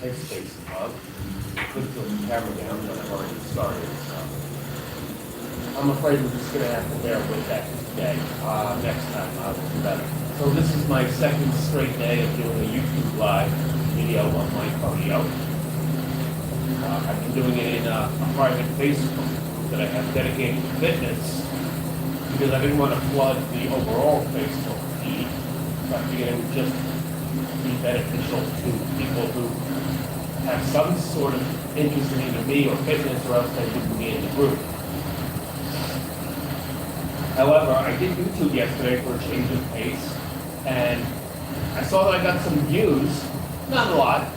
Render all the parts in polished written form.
Face space above. Could put the camera down, but I've already started. So I'm afraid we're just going to have to bear with that today. Next time I'll do better. So this is my second straight day of doing a YouTube live video on my cardio. I've been doing it in a private Facebook group that I have dedicated to fitness because I didn't want to flood the overall Facebook feed. So I figured it would just be beneficial to people who have some sort of interest in either me or fitness, or else they wouldn't be in the group. However, I did YouTube yesterday for a change of pace, and I saw that I got some views, not a lot.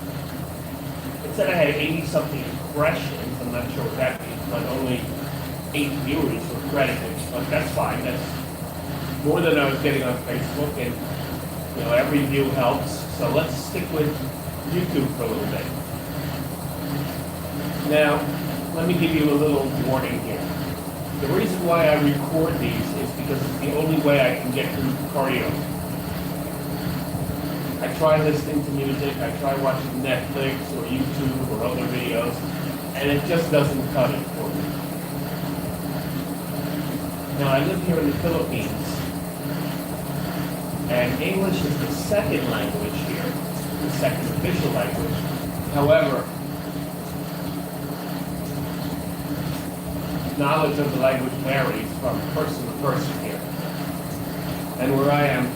It said I had 80-something impressions. I'm not sure what that means, but only 8 viewers were credited. But that's fine. That's more than I was getting on Facebook, and every view helps. So let's stick with YouTube for a little bit. Now, let me give you a little warning here. The reason why I record these is because it's the only way I can get through cardio. I try listening to music, I try watching Netflix or YouTube or other videos, and it just doesn't cut it for me. Now, I live here in the Philippines, and English is the second language here, the second official language. However, knowledge of the language varies from person to person here. And where I am,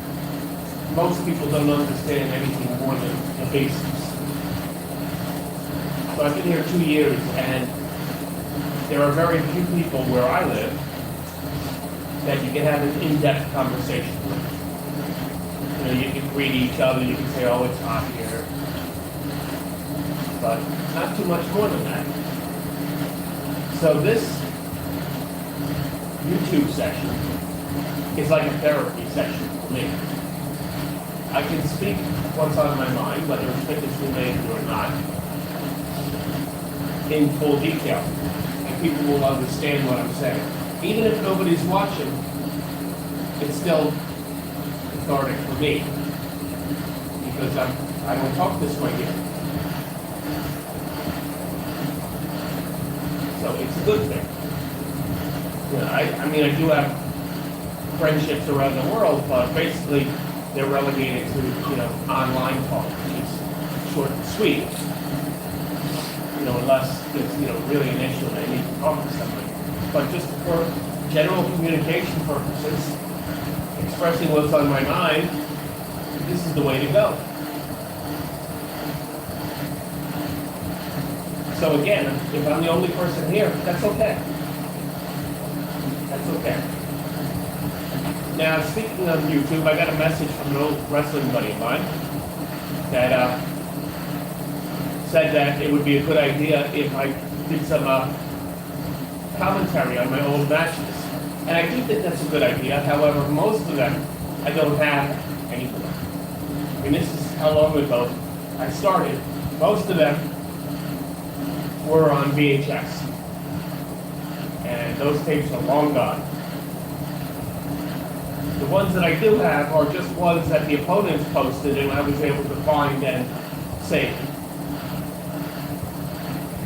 most people don't understand anything more than the basics. So I've been here 2 years, and there are very few people where I live that you can have an in-depth conversation with. You can greet each other, you can say, oh, it's hot here. But not too much more than that. So this YouTube session is like a therapy session for me. I can speak what's on my mind, whether it's fitness related or not, in full detail, and people will understand what I'm saying. Even if nobody's watching, it's still cathartic for me, because I don't talk this way here. So it's a good thing. I mean, I do have friendships around the world, but basically they're relegated to, online talk, which is short and sweet. Unless it's, really an issue and I need to talk to somebody. But just for general communication purposes, expressing what's on my mind, this is the way to go. So again, if I'm the only person here, that's okay. That's okay. Now, speaking of YouTube, I got a message from an old wrestling buddy of mine that said that it would be a good idea if I did some commentary on my old matches. And I do think that's a good idea. However, most of them I don't have anymore. I mean, this is how long ago I started. Most of them were on VHS. And those tapes are long gone. The ones that I do have are just ones that the opponents posted and I was able to find and save.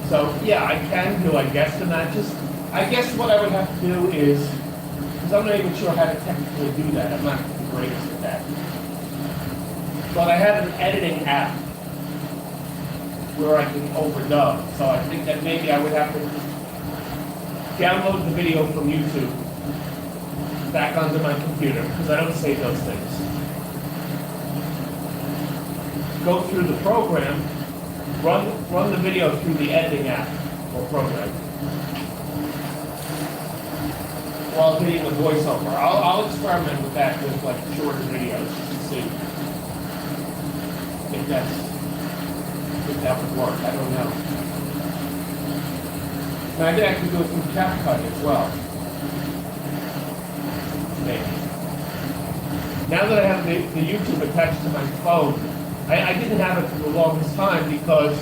So yeah, I can do, I guess, the matches. I guess what I would have to do is, because I'm not even sure how to technically do that, I'm not the greatest at that. But I have an editing app where I can overdub. So I think that maybe I would have to download the video from YouTube back onto my computer, because I don't save those things. Go through the program, run the video through the editing app or program while hitting the voiceover. I'll experiment with that with like shorter videos just to see if that would work. I don't know. And I think I can do it through CapCut as well. Maybe. Now that I have the YouTube attached to my phone, I didn't have it for the longest time because,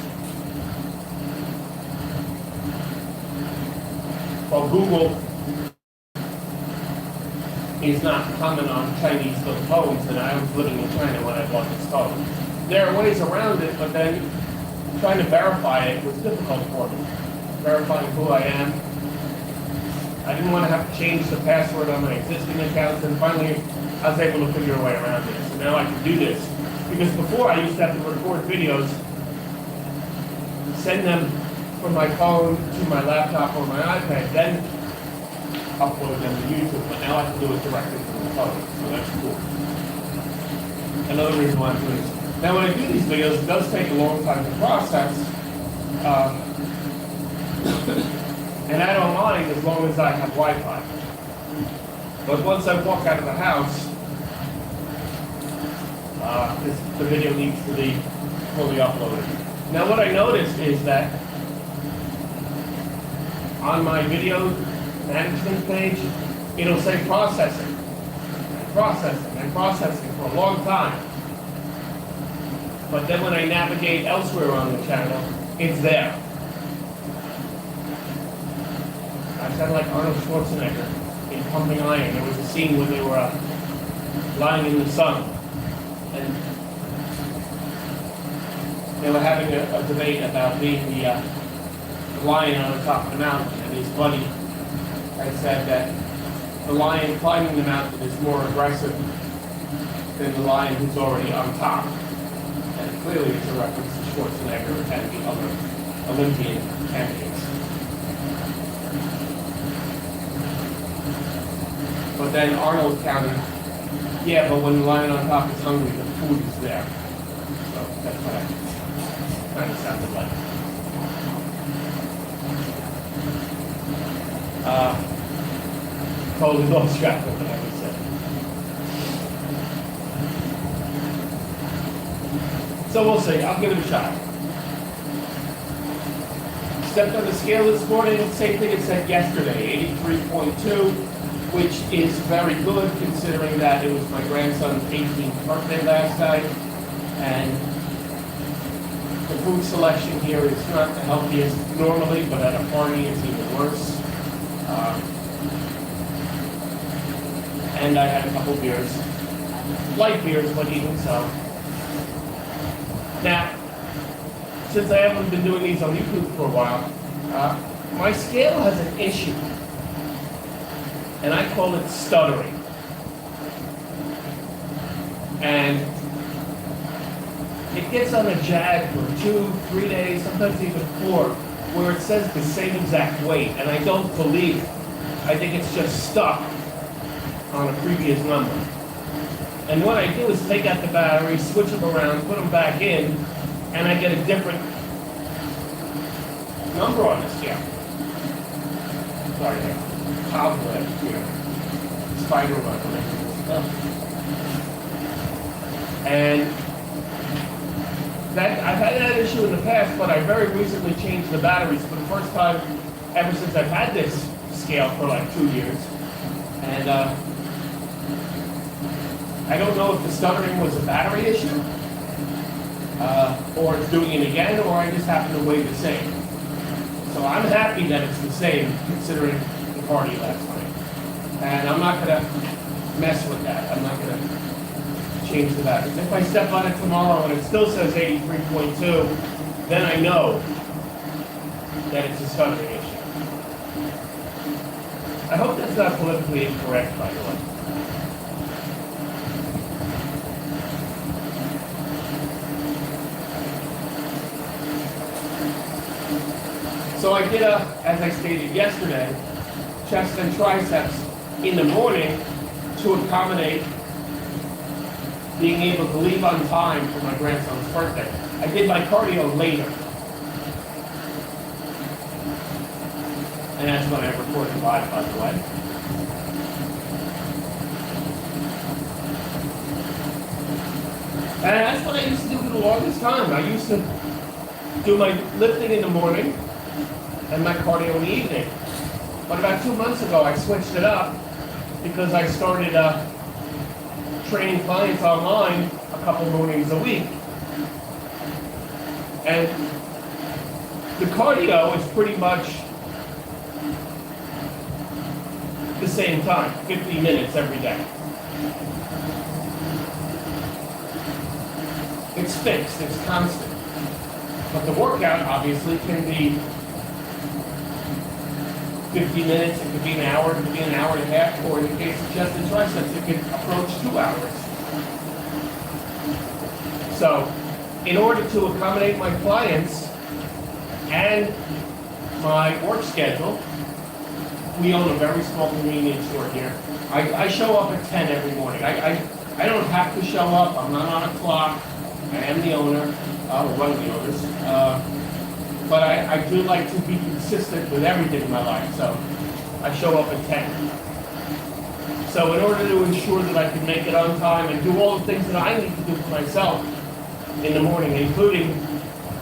well, Google is not common on Chinese phones, and I was living in China when I bought this phone. There are ways around it, but then trying to verify it was difficult for me. Verifying who I am. I didn't want to have to change the password on my existing accounts, and finally I was able to figure a way around it. So now I can do this. Because before I used to have to record videos, send them from my phone to my laptop or my iPad, then upload them to YouTube. But now I can do it directly from the phone, so that's cool. Another reason why I'm doing this. Now when I do these videos, it does take a long time to process. And I don't mind as long as I have Wi-Fi. But once I walk out of the house, the video needs to be fully uploaded. Now what I noticed is that on my video management page, it'll say processing, and processing, and processing for a long time. But then when I navigate elsewhere on the channel, it's there. I sound like Arnold Schwarzenegger in Pumping Iron. There was a scene where they were lying in the sun, and they were having a debate about being the lion on the top of the mountain, and his buddy had said that the lion climbing the mountain is more aggressive than the lion who's already on top. And clearly it's a reference to Schwarzenegger and the other Olympian candidates. But then Arnold countered, yeah, but when the lion on top is hungry, the food is there. So that's what I kind of sounded like. Totally lost track of what I was saying. So we'll see. I'll give it a shot. Stepped on the scale this morning, same thing it said yesterday, 83.2, which is very good considering that it was my grandson's 18th birthday last night, and the food selection here is not the healthiest normally, but at a party it's even worse. And I had a couple beers, light beers, but even so. Now, since I haven't been doing these on YouTube for a while, my scale has an issue, and I call it stuttering. And it gets on a jag for 2, 3 days, sometimes even 4, where it says the same exact weight, and I don't believe it. I think it's just stuck on a previous number. And what I do is take out the battery, switch them around, put them back in, and I get a different number on the scale. Sorry, there. Cobweb here. Spider web. And that I've had that issue in the past, but I very recently changed the batteries for the first time ever since I've had this scale for like 2 years. And I don't know if the stuttering was a battery issue, or it's doing it again, or I just happen to weigh the same. So I'm happy that it's the same, considering the party last night. And I'm not going to mess with that. I'm not going to change the batteries. If I step on it tomorrow and it still says 83.2, then I know that it's a stuttering issue. I hope that's not politically incorrect, by the way. So I did as I stated yesterday, chest and triceps in the morning to accommodate being able to leave on time for my grandson's birthday. I did my cardio later. And that's when I recorded live, by the way. And that's what I used to do for the longest time. I used to do my lifting in the morning and my cardio in the evening. But about 2 months ago, I switched it up because I started training clients online a couple mornings a week. And the cardio is pretty much the same time, 50 minutes every day. It's fixed, it's constant. But the workout obviously can be 50 minutes, it could be an hour, it could be an hour and a half, or in the case of chest and triceps, it could approach 2 hours. So, in order to accommodate my clients and my work schedule, we own a very small convenience store here. I show up at 10 every morning. I don't have to show up. I'm not on a clock. I am the owner, or one of the owners. But I do like to be consistent with everything in my life. So I show up at 10. So in order to ensure that I can make it on time and do all the things that I need to do for myself in the morning, including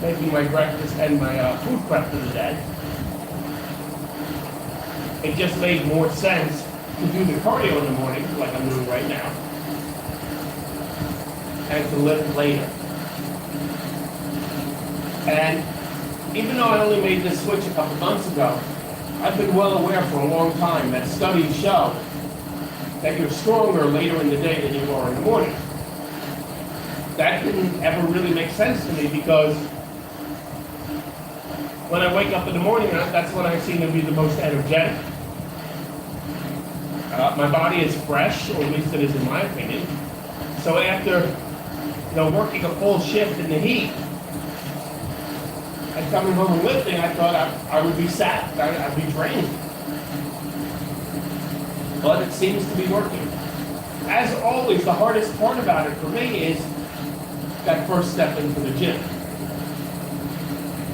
making my breakfast and my food prep for the day, it just made more sense to do the cardio in the morning, like I'm doing right now, and to lift later. And even though I only made this switch a couple months ago, I've been well aware for a long time that studies show that you're stronger later in the day than you are in the morning. That didn't ever really make sense to me because when I wake up in the morning, that's when I seem to be the most energetic. My body is fresh, or at least it is in my opinion. So after, working a full shift in the heat, and coming home and lifting, I thought I would be sapped, I'd be drained. But it seems to be working. As always, the hardest part about it for me is that first step into the gym.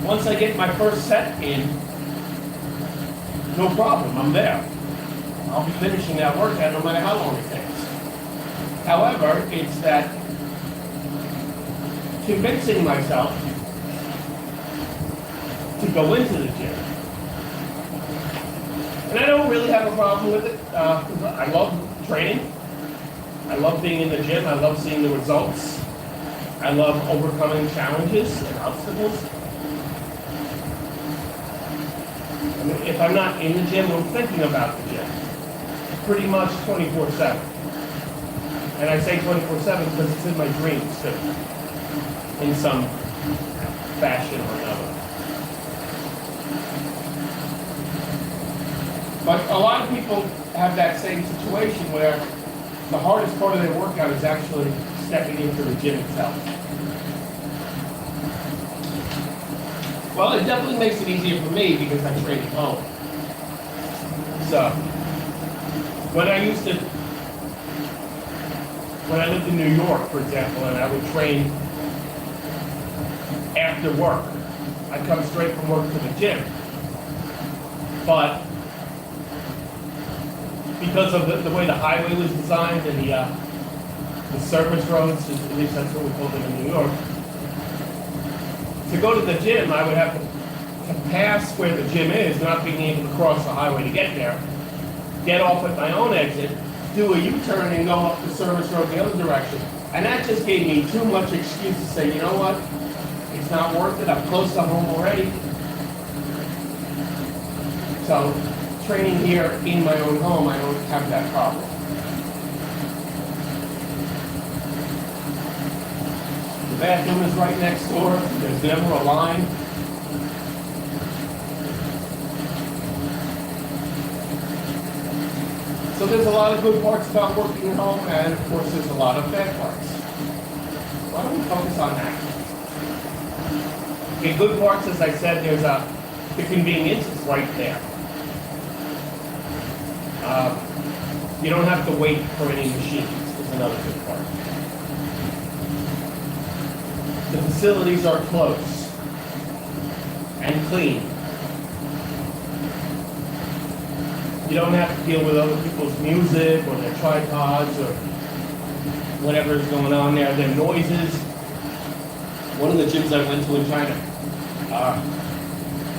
Once I get my first set in, no problem, I'm there. I'll be finishing that workout no matter how long it takes. However, it's that convincing myself to go into the gym. And I don't really have a problem with it. I love training. I love being in the gym. I love seeing the results. I love overcoming challenges and obstacles. I mean, if I'm not in the gym, I'm thinking about the gym. Pretty much 24/7. And I say 24/7 because it's in my dreams too, in some fashion or another. But a lot of people have that same situation where the hardest part of their workout is actually stepping into the gym itself. Well, it definitely makes it easier for me because I train at home. So, when I lived in New York, for example, and I would train after work, I'd come straight from work to the gym. But because of the way the highway was designed and the service roads, at least that's what we call them in New York, to go to the gym, I would have to pass where the gym is, not being able to cross the highway to get there, get off at my own exit, do a U-turn and go up the service road the other direction. And that just gave me too much excuse to say, you know what, it's not worth it, I'm close to home already. So, training here in my own home, I don't have that problem. The bathroom is right next door. There's never a line. So there's a lot of good parts about working at home, and of course there's a lot of bad parts. Why don't we focus on that? Okay, good parts, as I said, there's the convenience is right there. You don't have to wait for any machines, is another good part. The facilities are close and clean. You don't have to deal with other people's music or their tripods or whatever is going on there, their noises. One of the gyms I went to in China,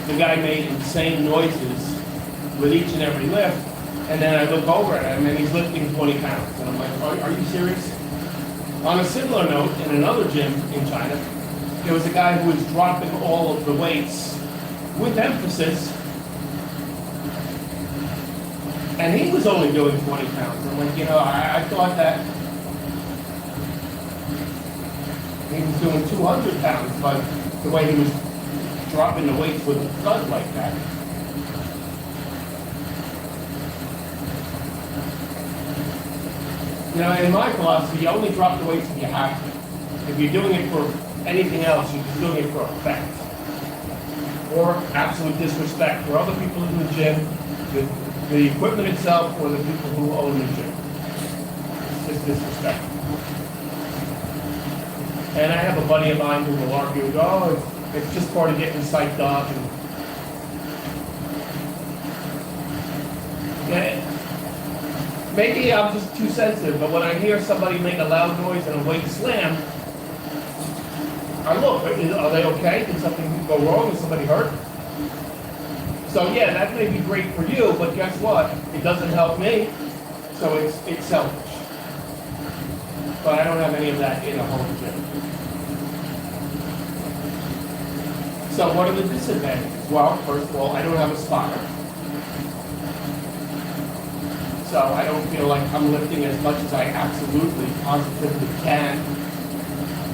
the guy made insane noises with each and every lift. And then I look over at him and he's lifting 20 pounds. And I'm like, are you serious? On a similar note, in another gym in China, there was a guy who was dropping all of the weights with emphasis. And he was only doing 20 pounds. I'm like, I thought that he was doing 200 pounds, but the way he was dropping the weights with a thud like that. You know, in my philosophy, you only drop the weights if you have to. If you're doing it for anything else, you're just doing it for effect. Or absolute disrespect for other people in the gym, the equipment itself, or the people who own the gym. It's just disrespect. And I have a buddy of mine who will argue, oh, it's just part of getting psyched up. And, yeah, maybe I'm just too sensitive, but when I hear somebody make a loud noise and a weight slam, I look, are they okay? Did something go wrong? Is somebody hurt? So yeah, that may be great for you, but guess what? It doesn't help me, so it's selfish. But I don't have any of that in a home gym. So what are the disadvantages? Well, first of all, I don't have a spotter. So I don't feel like I'm lifting as much as I absolutely, positively can.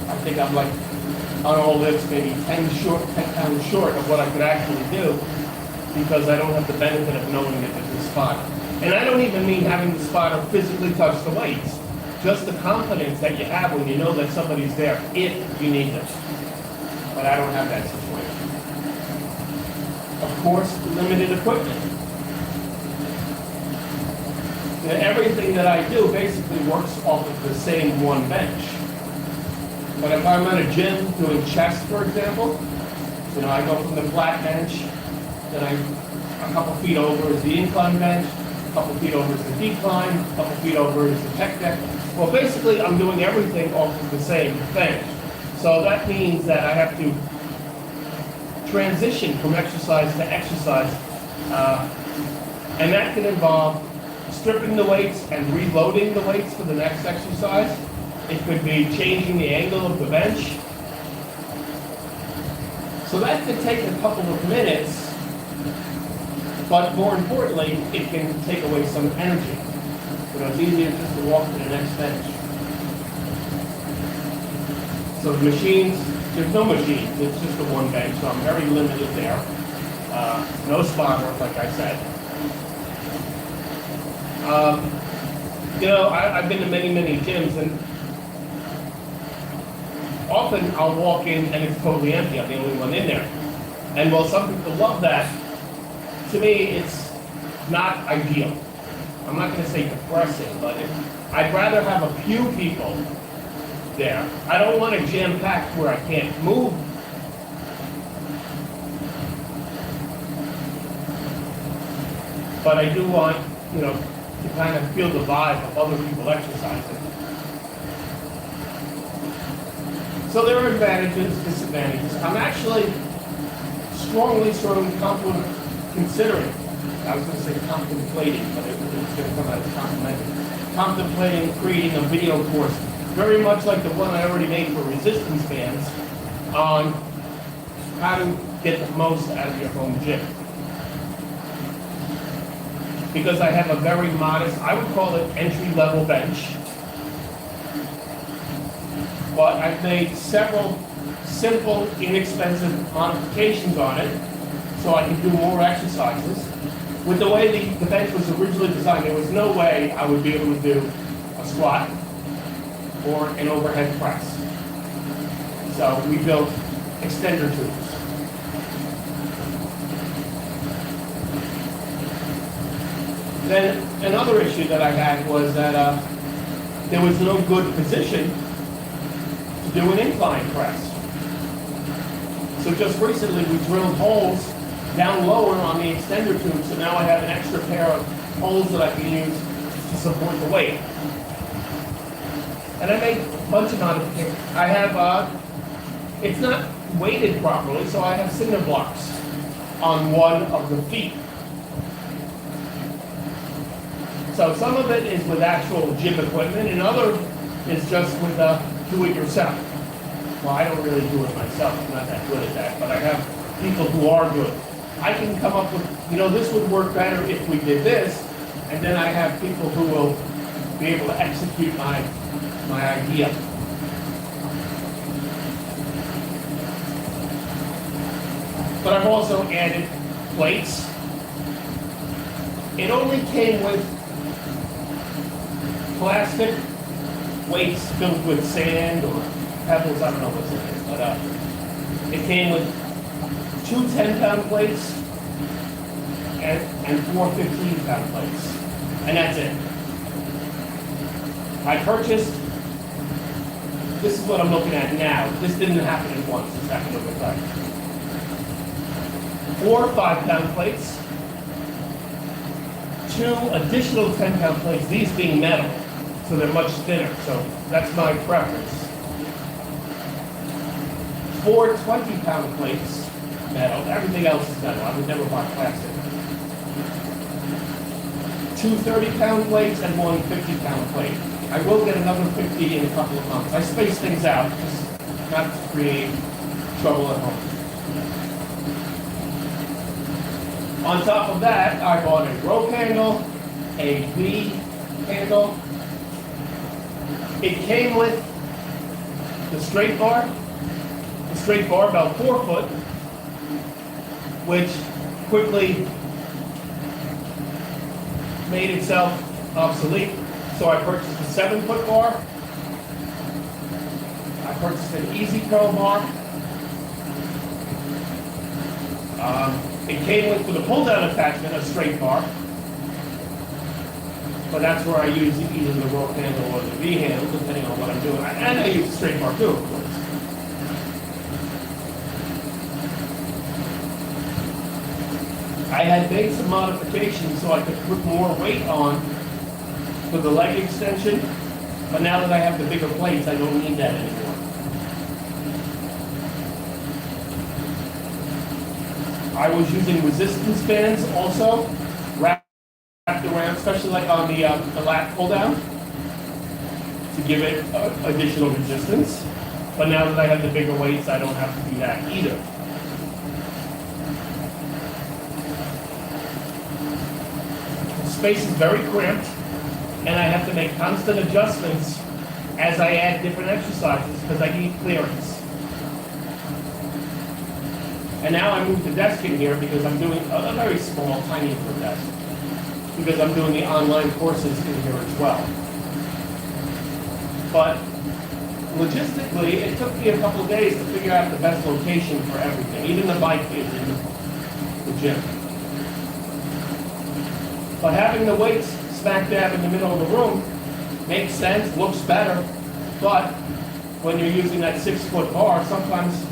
I think I'm like, on all lifts, maybe 10 pounds short of what I could actually do, because I don't have the benefit of knowing that there's a spotter. And I don't even mean having the spotter physically touch the weights. Just the confidence that you have when you know that somebody's there if you need them. But I don't have that situation. Of course, limited equipment. You know, everything that I do basically works off of the same one bench. But if I'm at a gym doing chest, for example, you know, I go from the flat bench, then a couple feet over is the incline bench, a couple feet over is the decline, a couple feet over is the tech deck. Well, basically, I'm doing everything off of the same bench. So that means that I have to transition from exercise to exercise, and that can involve stripping the weights and reloading the weights for the next exercise. It could be changing the angle of the bench. So that could take a couple of minutes, but more importantly, it can take away some energy. You know, it's easier just to walk to the next bench. So the machines, there's no machines, it's just the one bench, so I'm very limited there. No spotter, like I said. You know, I've been to many, many gyms, and often I'll walk in and it's totally empty. I'm the only one in there. And while some people love that, to me it's not ideal. I'm not going to say depressing, but I'd rather have a few people there. I don't want a jam packed where I can't move. But I do want, you know, to kind of feel the vibe of other people exercising. So there are advantages, disadvantages. I'm actually strongly considering, I was going to say contemplating, but it's going to come out as contemplating creating a video course, very much like the one I already made for resistance bands, on how to get the most out of your home gym. Because I have a very modest, I would call it entry-level bench, but I've made several simple, inexpensive modifications on it so I can do more exercises. With the way the bench was originally designed, there was no way I would be able to do a squat or an overhead press. So we built extender tubes. Then another issue that I had was that there was no good position to do an incline press. So just recently we drilled holes down lower on the extender tube, so now I have an extra pair of holes that I can use to support the weight. And I made a bunch of modifications. I have, it's not weighted properly, so I have cinder blocks on one of the feet. So some of it is with actual gym equipment, and other is just with do-it-yourself. Well, I don't really do it myself. I'm not that good at that, but I have people who are good. I can come up with, you know, this would work better if we did this, and then I have people who will be able to execute my idea. but I've also added plates. It only came with plastic weights filled with sand or pebbles, I don't know what's in it, but it came with 2 10-pound plates and 4 15-pound plates, and that's it. I purchased, this is what I'm looking at now. This didn't happen at once, this happened over time. 4 5-pound plates, 2 additional 10-pound plates, these being metal, so they're much thinner, so that's my preference. 4 20-pound plates, metal, everything else is metal, I would never buy plastic. 2 30-pound plates and 1 50-pound plate. I will get another 50 in a couple of months. I space things out, just not to create trouble at home. On top of that, I bought a rope handle, a V handle. It came with the straight bar, about 4 foot, which quickly made itself obsolete. So I purchased a 7-foot bar. I purchased an Easy Pro bar. It came with the pull-down attachment, a straight bar. But that's where I use either the rope handle or the V handle, depending on what I'm doing. And I use a straight bar too, of course. I had made some modifications so I could put more weight on for the leg extension, but now that I have the bigger plates, I don't need that anymore. I was using resistance bands also, wrapped around, especially like on the lat pull down, to give it additional resistance. But now that I have the bigger weights, I don't have to do that either. The space is very cramped, and I have to make constant adjustments as I add different exercises because I need clearance. And now I moved the desk in here because I'm doing a very small, tiny little desk, because I'm doing the online courses in here as well. But logistically, it took me a couple of days to figure out the best location for everything. Even the bike is in the gym. But having the weights smack dab in the middle of the room makes sense, looks better, but when you're using that 6-foot bar, sometimes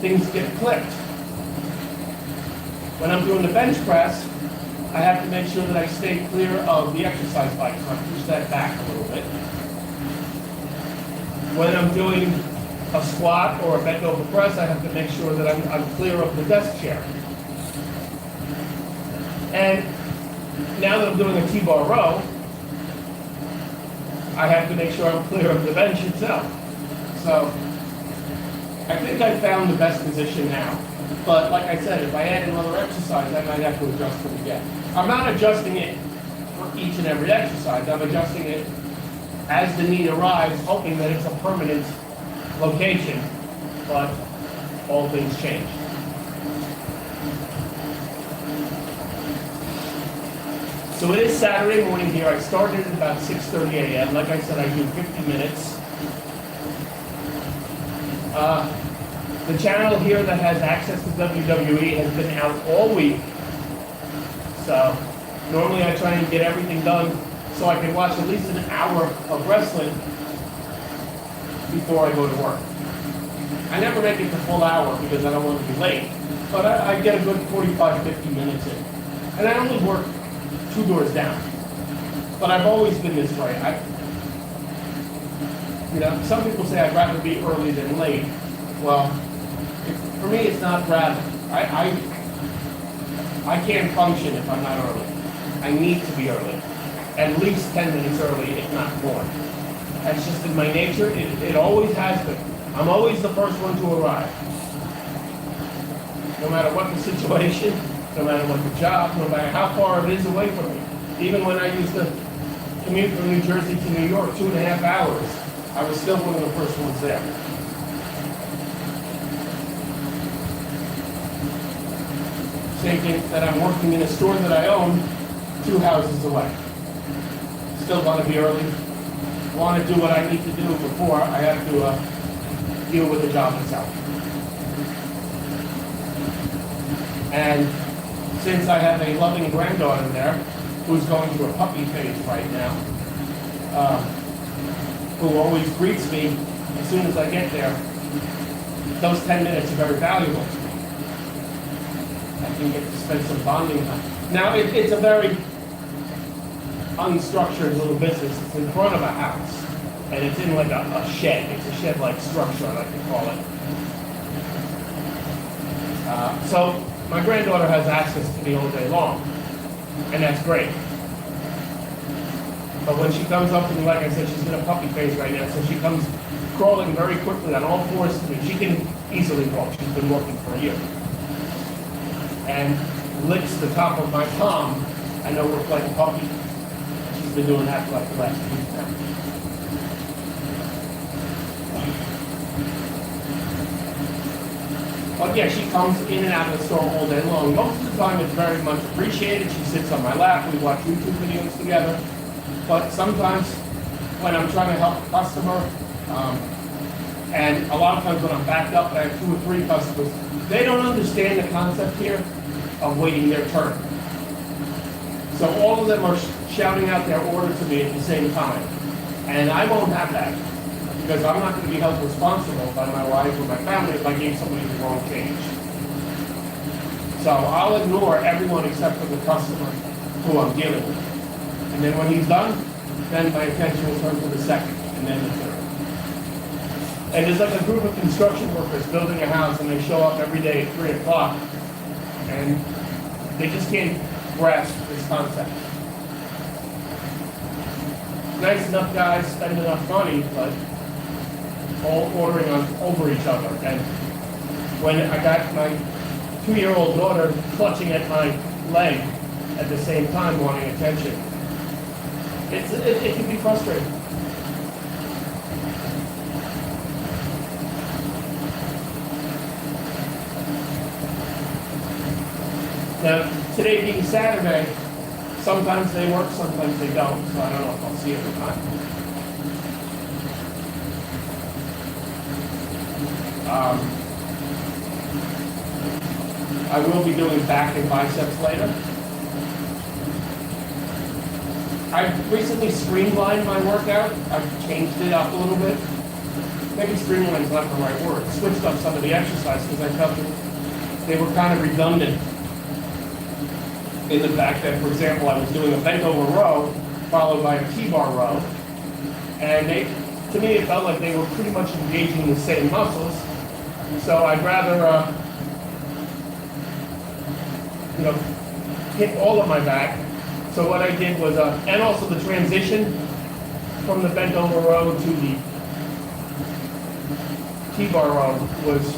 things get clipped. When I'm doing the bench press, I have to make sure that I stay clear of the exercise bike, so I push that back a little bit. When I'm doing a squat or a bent over press, I have to make sure that I'm clear of the desk chair. And now that I'm doing a T-bar row, I have to make sure I'm clear of the bench itself. So I think I found the best position now. But like I said, if I add another exercise, I might have to adjust it again. I'm not adjusting it for each and every exercise. I'm adjusting it as the need arrives, hoping that it's a permanent location, but all things change. So it is Saturday morning here. I started at about 6:30 a.m. Like I said, I do 50 minutes. The channel here that has access to WWE has been out all week. So normally I try and get everything done so I can watch at least an hour of wrestling before I go to work. I never make it the full hour because I don't want to be late, but I get a good 45, 50 minutes in. And I only work 2 doors down. But I've always been this way. Some people say I'd rather be early than late. Well, for me, it's not rather. I can't function if I'm not early. I need to be early. At least 10 minutes early, if not more. That's just in my nature. It always has been. I'm always the first one to arrive. No matter what the situation, no matter what the job, no matter how far it is away from me. Even when I used to commute from New Jersey to New York, 2.5 hours, I was still one of the first ones there. thinking that I'm working in a store that I own 2 houses away. Still want to be early, want to do what I need to do before I have to deal with the job itself. And since I have a loving granddaughter there, who's going through a puppy phase right now, who always greets me as soon as I get there, those 10 minutes are very valuable to me. I can get to spend some bonding time. Now, it's a very unstructured little business. It's in front of a house, and it's in like a shed. It's a shed-like structure, I like to call it. So my granddaughter has access to me all day long, and that's great. But when she comes up to me, like I said, she's in a puppy phase right now, so she comes crawling very quickly on all fours to me. She can easily walk. She's been walking for a year. And licks the top of my palm. I know we're playing puppy. She's been doing that for like the last week now. But yeah, she comes in and out of the store all day long. Most of the time it's very much appreciated. She sits on my lap. We watch YouTube videos together. But sometimes when I'm trying to help a customer, and a lot of times when I'm backed up and I have 2 or 3 customers, they don't understand the concept here of waiting their turn. So all of them are shouting out their order to me at the same time. And I won't have that, because I'm not going to be held responsible by my wife or my family if I gave somebody the wrong change. So I'll ignore everyone except for the customer who I'm dealing with. And then when he's done, then my attention will turn to the second, and then the third. And there's like a group of construction workers building a house, and they show up every day at 3 o'clock, and they just can't grasp this concept. Nice enough guys, spend enough money, but all ordering over each other. And when I got my 2-year-old daughter clutching at my leg at the same time wanting attention, it can be frustrating. Now, today being Saturday, sometimes they work, sometimes they don't, so I don't know if I'll see it or not. I will be doing back and biceps later. I've recently streamlined my workout. I've changed it up a little bit. Maybe streamlined is not the right word. Switched up some of the exercises because I felt that they were kind of redundant. In the fact that, for example, I was doing a bent over row followed by a T-bar row, and to me it felt like they were pretty much engaging the same muscles. So I'd rather, hit all of my back. So what I did was, and also the transition from the bent over row to the T-bar row was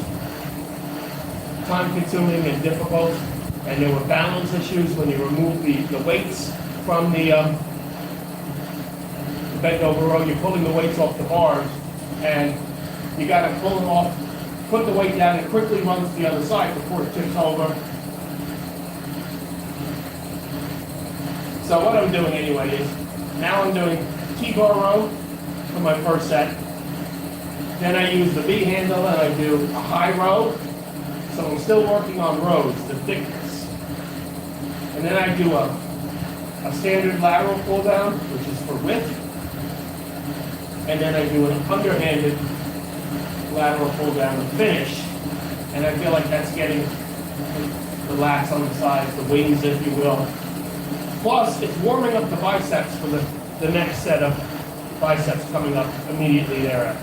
time-consuming and difficult, and there were balance issues when you remove the weights from the bent over row. You're pulling the weights off the bars, and you got to pull them off, put the weight down, and quickly run to the other side before it tips over. So what I'm doing anyway is, now I'm doing T-bar row for my first set. Then I use the V handle and I do a high row. So I'm still working on rows, the thickness. And then I do a standard lateral pull down, which is for width. And then I do an underhanded lateral pull down to finish. And I feel like that's getting the lats on the sides, the wings, if you will. Plus, it's warming up the biceps for the next set of biceps coming up immediately thereafter.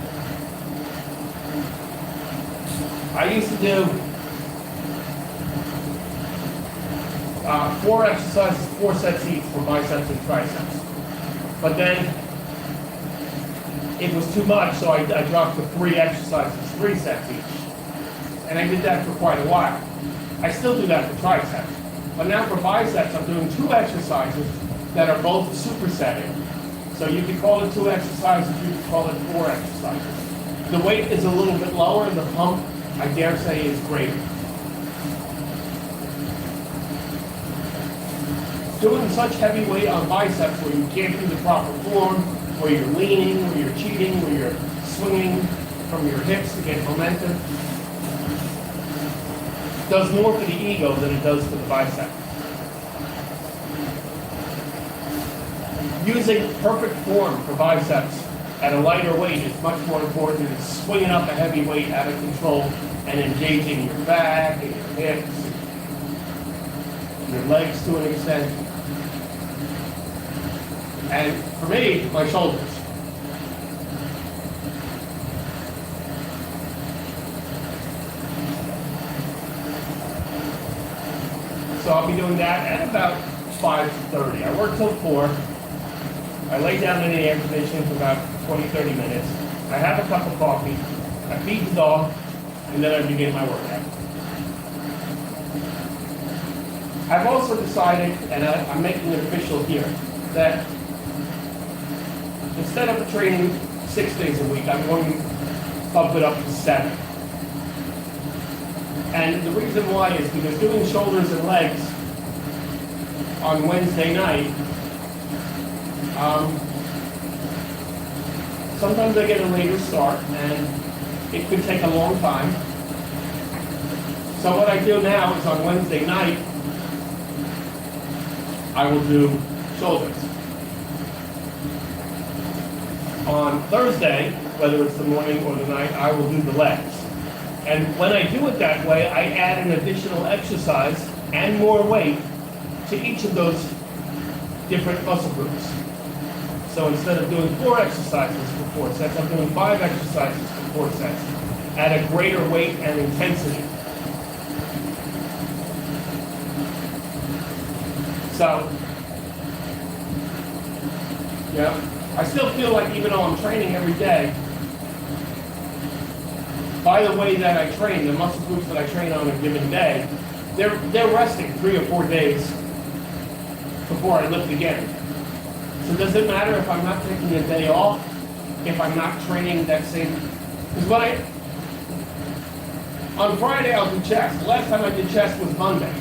I used to do 4 exercises, 4 sets each for biceps and triceps. But then it was too much, so I dropped to 3 exercises, 3 sets each. And I did that for quite a while. I still do that for triceps. But now for biceps, I'm doing 2 exercises that are both supersetting. So you could call it 2 exercises, you could call it 4 exercises. The weight is a little bit lower, and the pump, I dare say, is greater. doing such heavy weight on biceps where you can't do the proper form, where you're leaning, where you're cheating, where you're swinging from your hips to get momentum, does more for the ego than it does for the bicep. Using perfect form for biceps at a lighter weight is much more important than swinging up a heavy weight out of control and engaging your back and your hips, your legs to an extent. And for me, my shoulders. So I'll be doing that at about 5:30. I work till 4. I lay down in the air conditioning for about 20-30 minutes. I have a cup of coffee. I feed the dog, and then I begin my workout. I've also decided, and I'm making it official here, that instead of training 6 days a week, I'm going to bump it up to 7. And the reason why is because doing shoulders and legs on Wednesday night, sometimes I get a later start, and it could take a long time. So what I do now is on Wednesday night, I will do shoulders. On Thursday, whether it's the morning or the night, I will do the legs. And when I do it that way, I add an additional exercise and more weight to each of those different muscle groups. So instead of doing 4 exercises for 4 sets, I'm doing 5 exercises for 4 sets at a greater weight and intensity. So, yeah, I still feel like even though I'm training every day, by the way that I train, the muscle groups that I train on a given day, they're resting 3 or 4 days before I lift again. So does it matter if I'm not taking a day off, if I'm not training that same? Because on Friday I'll do chest. The last time I did chest was Monday.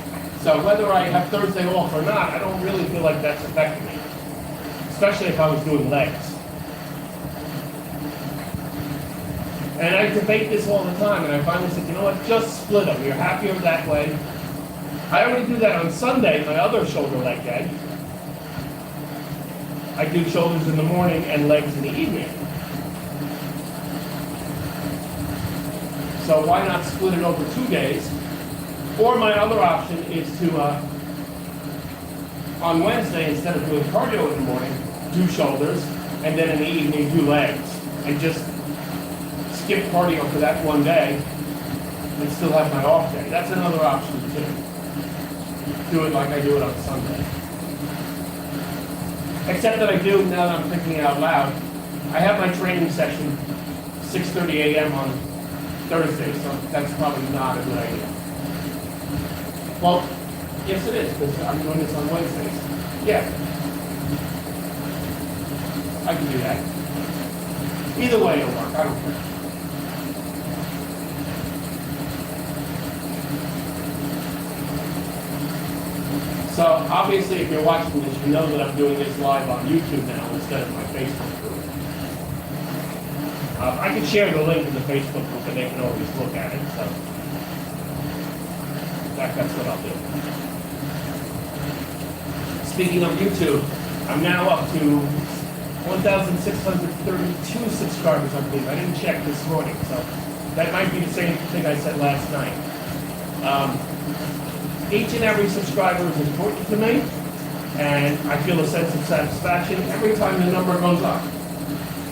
So whether I have Thursday off or not, I don't really feel like that's affecting me, especially if I was doing legs. And I debate this all the time, and I finally said, you know what, just split them. You're happier that way. I already do that on Sunday, my other shoulder leg day. I do shoulders in the morning and legs in the evening. So why not split it over 2 days? Or my other option is to, on Wednesday, instead of doing cardio in the morning, do shoulders, and then in the evening do legs. And just skip cardio for that one day and still have my off day. That's another option too. Do it like I do it on Sunday. Except that I do, now that I'm thinking out loud, I have my training session 6:30 a.m. on Thursday, so that's probably not a good idea. Well, yes it is, because I'm doing this on Wednesdays. Yeah. I can do that. Either way it'll work, I don't care. So obviously if you're watching this, you know that I'm doing this live on YouTube now instead of my Facebook group. I can share the link in the Facebook group and they can always look at it, so that's what I'll do. Speaking of YouTube, I'm now up to 1,632 subscribers, I believe. I didn't check this morning, so that might be the same thing I said last night. Each and every subscriber is important to me, and I feel a sense of satisfaction every time the number goes up.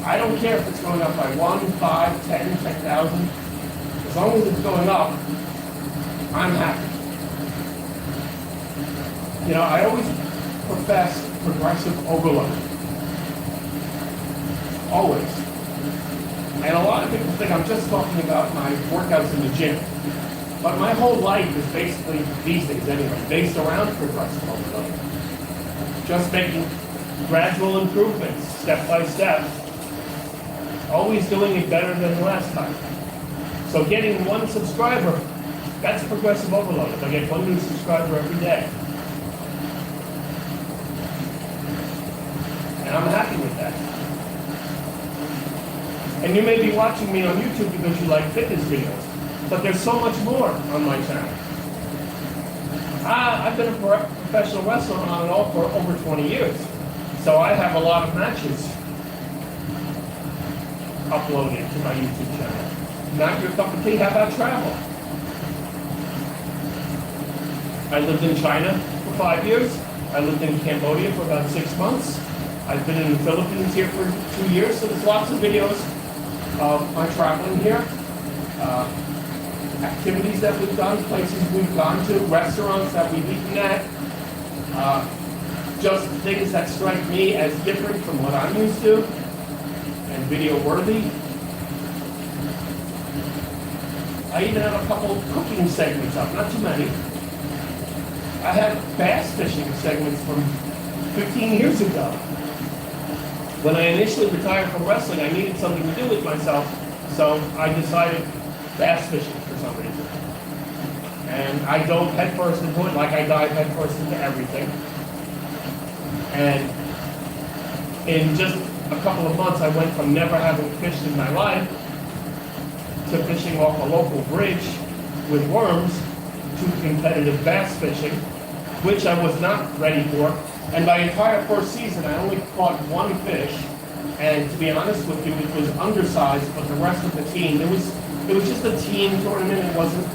I don't care if it's going up by 1, 5, 10, 10,000. As long as it's going up, I'm happy. You know, I always profess progressive overload. Always. And a lot of people think I'm just talking about my workouts in the gym. But my whole life is basically, these days anyway, based around progressive overload. Just making gradual improvements, step by step. Always doing it better than the last time. So getting 1 subscriber, that's progressive overload. If I get 1 new subscriber every day. And I'm happy with that. And you may be watching me on YouTube because you like fitness videos, but there's so much more on my channel. I've been a professional wrestler on and off for over 20 years. So I have a lot of matches uploaded to my YouTube channel. Not your cup of tea, how about travel? I lived in China for 5 years. I lived in Cambodia for about 6 months. I've been in the Philippines here for 2 years, so there's lots of videos of my traveling here. Activities that we've done, places we've gone to, restaurants that we've eaten at. Just things that strike me as different from what I'm used to and video worthy. I even have a couple cooking segments up, not too many. I had bass fishing segments from 15 years ago. When I initially retired from wrestling, I needed something to do with myself, so I decided bass fishing for some reason. And I dove headfirst into it, like I dive headfirst into everything. And in just a couple of months, I went from never having fished in my life to fishing off a local bridge with worms to competitive bass fishing, which I was not ready for. And my entire first season, I only caught one fish. And to be honest with you, it was undersized, but the rest of the team, it was just a team tournament. It wasn't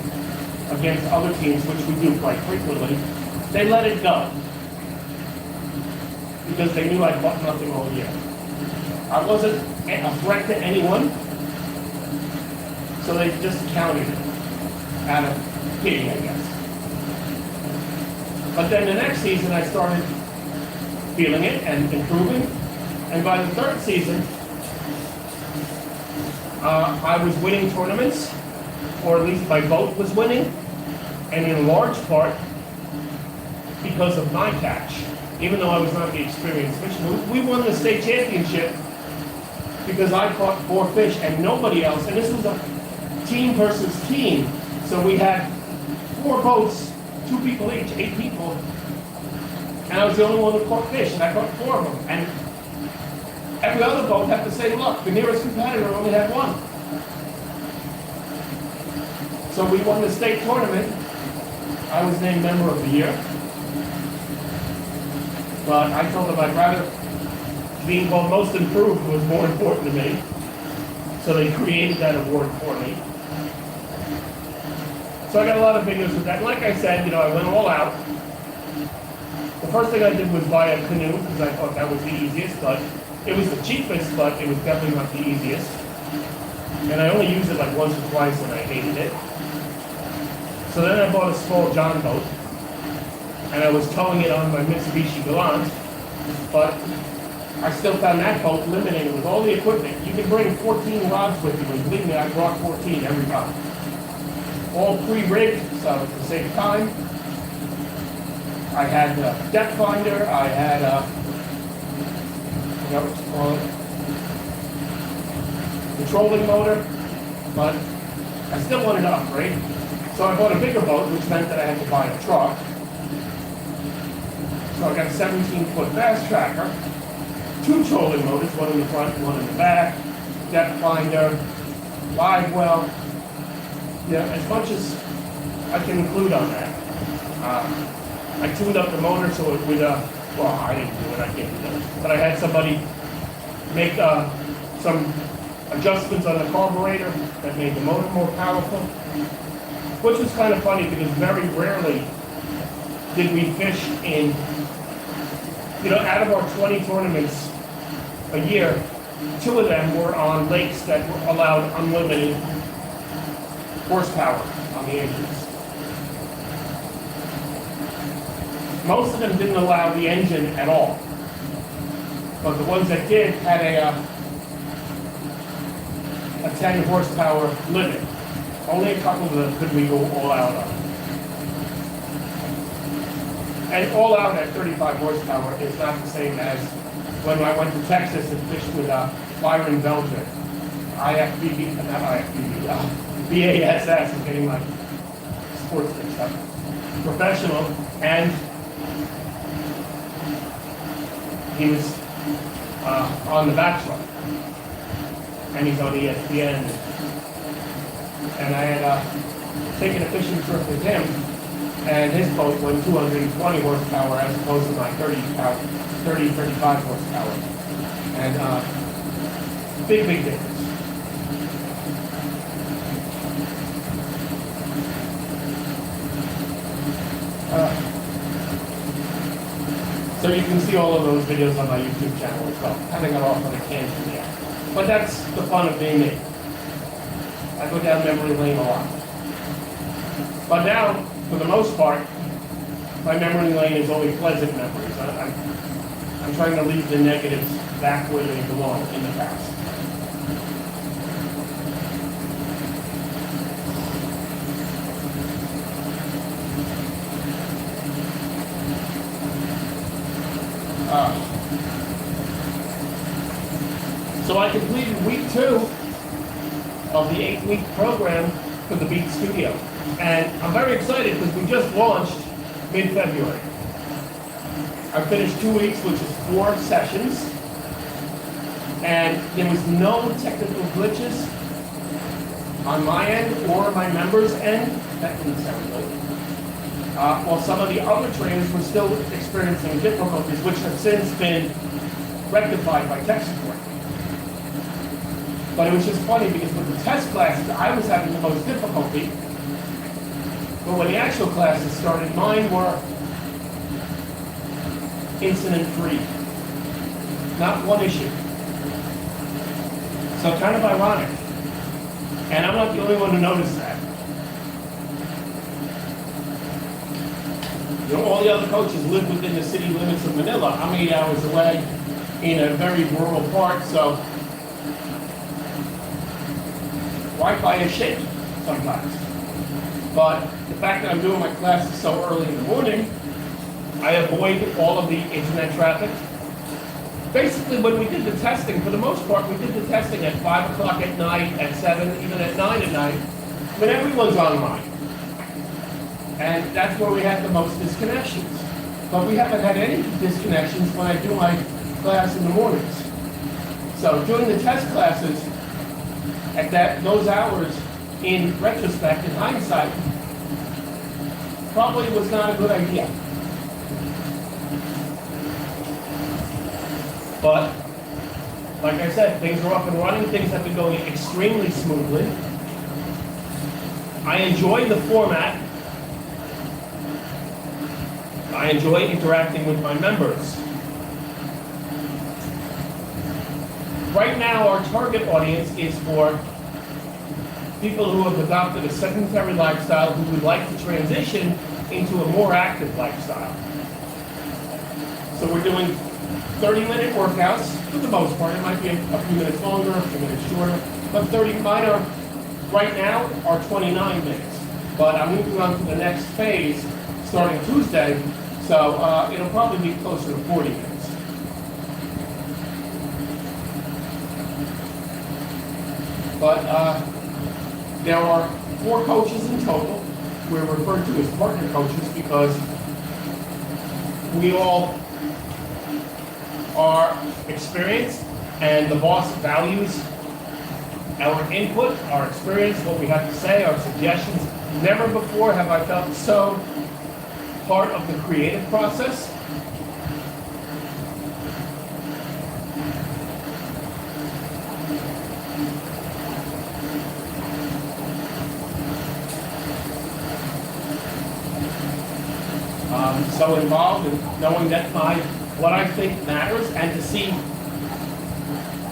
against other teams, which we do quite frequently. They let it go because they knew I caught nothing all year. I wasn't a threat to anyone, so they just counted it out of pity, I guess. But then the next season, I started feeling it and improving. And by the third season, I was winning tournaments, or at least my boat was winning, and in large part because of my catch. Even though I was not the experienced fisherman, we won the state championship because I caught 4 fish and nobody else. And this was a team versus team, so we had 4 boats, 2 people each, 8 people, and I was the only one who caught fish, and I caught 4 of them. And every other boat had the same luck. The nearest competitor only had 1. So we won the state tournament. I was named Member of the Year. But I told them I'd rather being called Most Improved was more important to me. So they created that award for me. So I got a lot of videos with that. And like I said, I went all out. The first thing I did was buy a canoe because I thought that was the easiest, but it was the cheapest, but it was definitely not the easiest. And I only used it like once or twice and I hated it. So then I bought a small John boat and I was towing it on my Mitsubishi Galant, but I still found that boat limiting with all the equipment. You can bring 14 rods with you, and believe me, I brought 14 every time. All pre-rigged, so to save time. I had a depth finder, I had a, what you call it, the trolling motor, but I still wanted to upgrade. So I bought a bigger boat, which meant that I had to buy a truck. So I got a 17-foot bass tracker, 2 trolling motors, one in the front, one in the back, depth finder, live well, as much as I can include on that. I tuned up the motor so it would, well, I didn't do it, I can't do it, but I had somebody make some adjustments on the carburetor that made the motor more powerful, which was kind of funny because very rarely did we fish in, out of our 20 tournaments a year, 2 of them were on lakes that allowed unlimited horsepower on the engines. Most of them didn't allow the engine at all, but the ones that did had a 10 horsepower limit. Only a couple of them could we go all out on. And all out at 35 horsepower is not the same as when I went to Texas and fished with Byron Belgian. BASS is getting my sports mixed up. Professional, and he was on the Bachelor, and he's on ESPN. And I had taken a fishing trip with him, and his boat went 220 horsepower as opposed to my 35 horsepower. And big difference. So you can see all of those videos on my YouTube channel as well. Kind of got off on a tangent there. But that's the fun of being me. I go down memory lane a lot. But now, for the most part, my memory lane is only pleasant memories. I'm trying to leave the negatives back where they belong in the past. So I completed week 2 of the 8-week program for the Beat Studio. And I'm very excited because we just launched mid-February. I finished 2 weeks, which is 4 sessions. And there was no technical glitches on my end or my members' end. That didn't sound good. While some of the other trainers were still experiencing difficulties, which have since been rectified by tech support. But it was just funny because with the test classes, I was having the most difficulty. But when the actual classes started, mine were incident-free. Not one issue. So kind of ironic. And I'm not the only one to notice that. You know, all the other coaches live within the city limits of Manila. I'm 8 hours away in a very rural part, so Wi-Fi is shaky sometimes. But the fact that I'm doing my classes so early in the morning, I avoid all of the internet traffic. Basically, when we did the testing, for the most part, we did the testing at 5 o'clock at night, at 7, even at 9 at night, when everyone's online. And that's where we had the most disconnections. But we haven't had any disconnections when I do my class in the mornings. So doing the test classes at those hours, in retrospect, in hindsight, probably was not a good idea. But, like I said, things are up and running. Things have been going extremely smoothly. I enjoy the format. I enjoy interacting with my members. Right now, our target audience is for people who have adopted a sedentary lifestyle who would like to transition into a more active lifestyle. So we're doing 30-minute workouts for the most part. It might be a few minutes longer, a few minutes shorter, but 30. Mine are right now are 29 minutes. But I'm moving on to the next phase starting Tuesday, so it'll probably be closer to 40 minutes. But there are 4 coaches in total. We're referred to as partner coaches because we all are experienced and the boss values our input, our experience, what we have to say, our suggestions. Never before have I felt so part of the creative process. So involved in knowing that what I think matters, and to see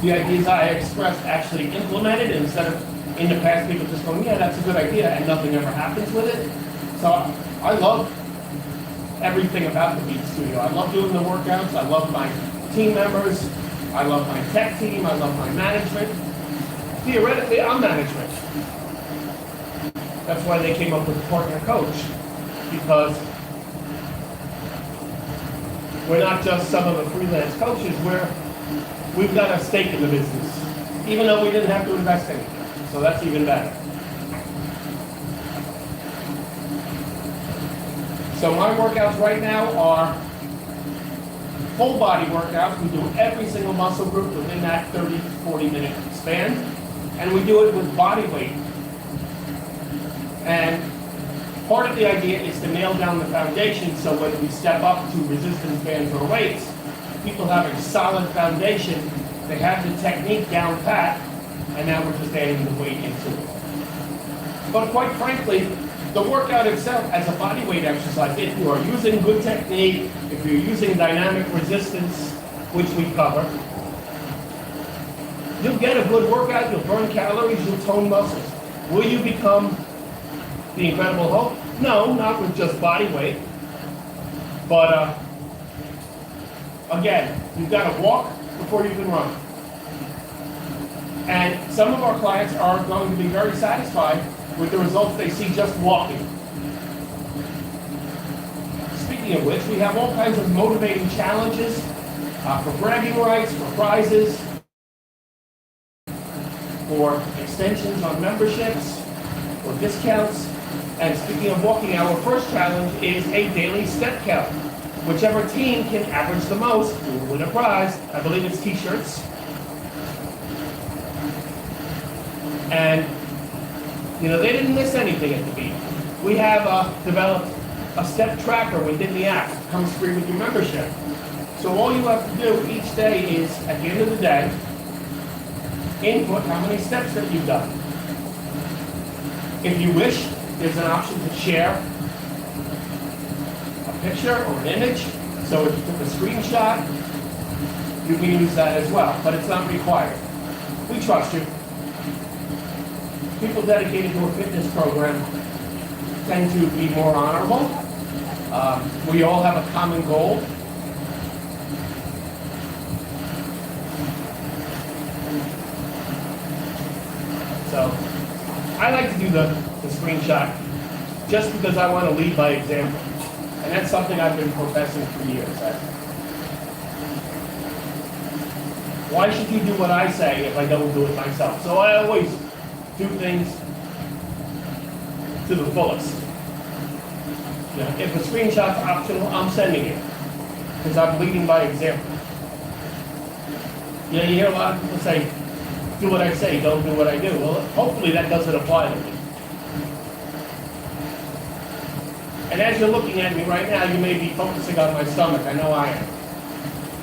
the ideas I expressed actually implemented instead of in the past people just going, yeah, that's a good idea, and nothing ever happens with it. So I love everything about the Beat Studio. I love doing the workouts. I love my team members. I love my tech team. I love my management. Theoretically, I'm management. That's why they came up with partner coach, because we're not just some of the freelance coaches. We've got a stake in the business, even though we didn't have to invest anything. So that's even better. So my workouts right now are full body workouts. We do every single muscle group within that 30 to 40 minute span. And we do it with body weight. And part of the idea is to nail down the foundation so when we step up to resistance bands or weights, people have a solid foundation, they have the technique down pat, and now we're just adding the weight into it. But quite frankly, the workout itself as a body weight exercise, if you are using good technique, if you're using dynamic resistance, which we cover, you'll get a good workout, you'll burn calories, you'll tone muscles. Will you become the Incredible Hulk? No, not with just body weight. But again, you've got to walk before you can run. And some of our clients are going to be very satisfied with the results they see just walking. Speaking of which, we have all kinds of motivating challenges for bragging rights, for prizes, for extensions on memberships, or discounts. And speaking of walking, our first challenge is a daily step count. Whichever team can average the most will win a prize. I believe it's t-shirts. And, you know, they didn't miss anything at the beat. We have developed a step tracker within the app. It comes free with your membership. So all you have to do each day is, at the end of the day, input how many steps that you've done. If you wish, there's an option to share a picture or an image. So if you took a screenshot, you can use that as well, but it's not required. We trust you. People dedicated to a fitness program tend to be more honorable. We all have a common goal. So I like to do the screenshot just because I want to lead by example. And that's something I've been professing for years. Why should you do what I say if I don't do it myself? So I always do things to the fullest. You know, if a screenshot's optional, I'm sending it because I'm leading by example. You know, you hear a lot of people say, do what I say, don't do what I do. Well, hopefully that doesn't apply to me. And as you're looking at me right now, you may be focusing on my stomach. I know I am.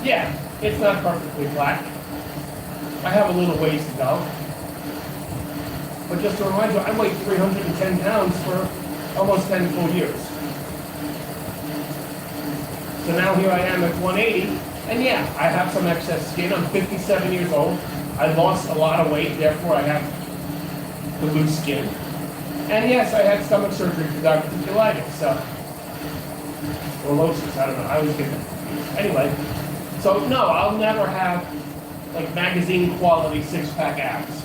Yeah, it's not perfectly flat. I have a little ways to go. But just to remind you, I weighed 310 pounds for almost 10 full years. So now here I am at 180, and yeah, I have some excess skin. I'm 57 years old. I lost a lot of weight, therefore I have the loose skin. And yes, I had stomach surgery for diverticulitis, so, or losis, I don't know, I always get them confused. Anyway, so no, I'll never have like magazine quality six-pack abs.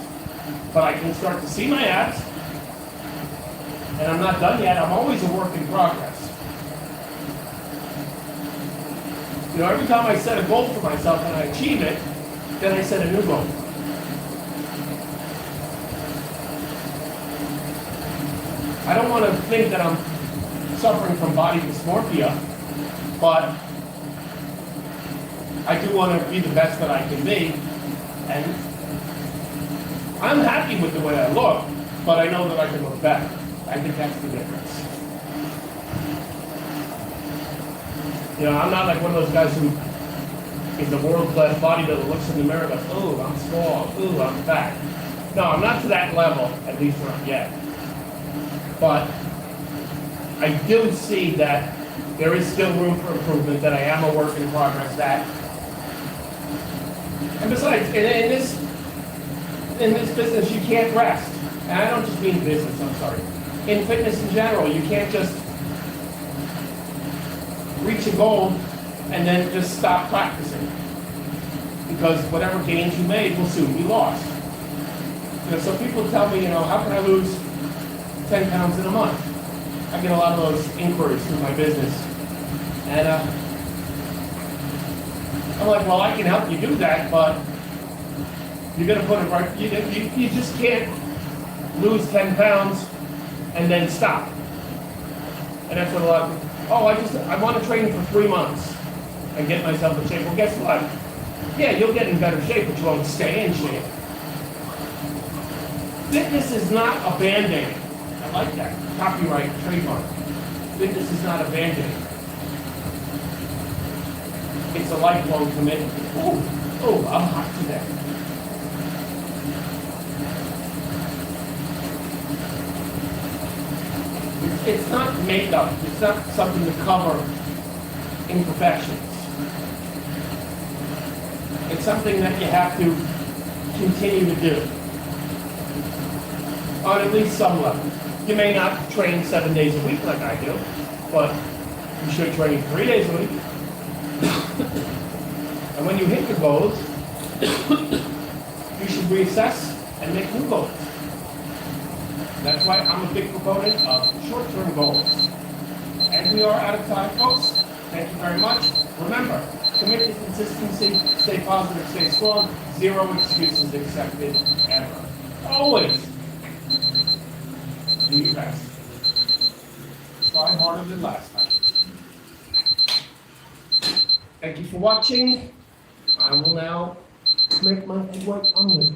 But I can start to see my abs, and I'm not done yet. I'm always a work in progress. You know, every time I set a goal for myself and I achieve it, then I set a new goal. I don't want to think that I'm suffering from body dysmorphia, but I do want to be the best that I can be, and I'm happy with the way I look, but I know that I can look better. I think that's the difference. You know, I'm not like one of those guys who is a world-class bodybuilder, looks in the mirror and goes, oh, I'm small, ooh, I'm fat. No, I'm not to that level, at least not yet. But I do see that there is still room for improvement, that I am a work in progress, that, and besides, in this business, you can't rest. And I don't just mean business, I'm sorry. In fitness in general, you can't just reach a goal and then just stop practicing. Because whatever gains you made will soon be lost. You know, so people tell me, you know, how can I lose 10 pounds in a month? I get a lot of those inquiries through my business. And I'm like, well, I can help you do that, but you're going to put it right, you just can't lose 10 pounds and then stop. And that's what a lot of people, oh, I want to train for 3 months. and get myself in shape. Well, guess what? Yeah, you'll get in better shape, but you won't stay in shape. Fitness is not a band-aid. I like that. Copyright, trademark. Fitness is not a band-aid. It's a lifelong commitment. Oh, I'm hot today. It's not makeup. It's not something to cover imperfections. It's something that you have to continue to do on at least some level. You may not train 7 days a week like I do, but you should train 3 days a week. And when you hit your goals, you should reassess and make new goals. That's why I'm a big proponent of short-term goals. And we are out of time, folks. Thank you very much. Remember, commit to consistency, stay positive, stay strong, 0 excuses accepted, ever. Always do your best. Try harder than last time. Thank you for watching. I will now make my egg white omelet.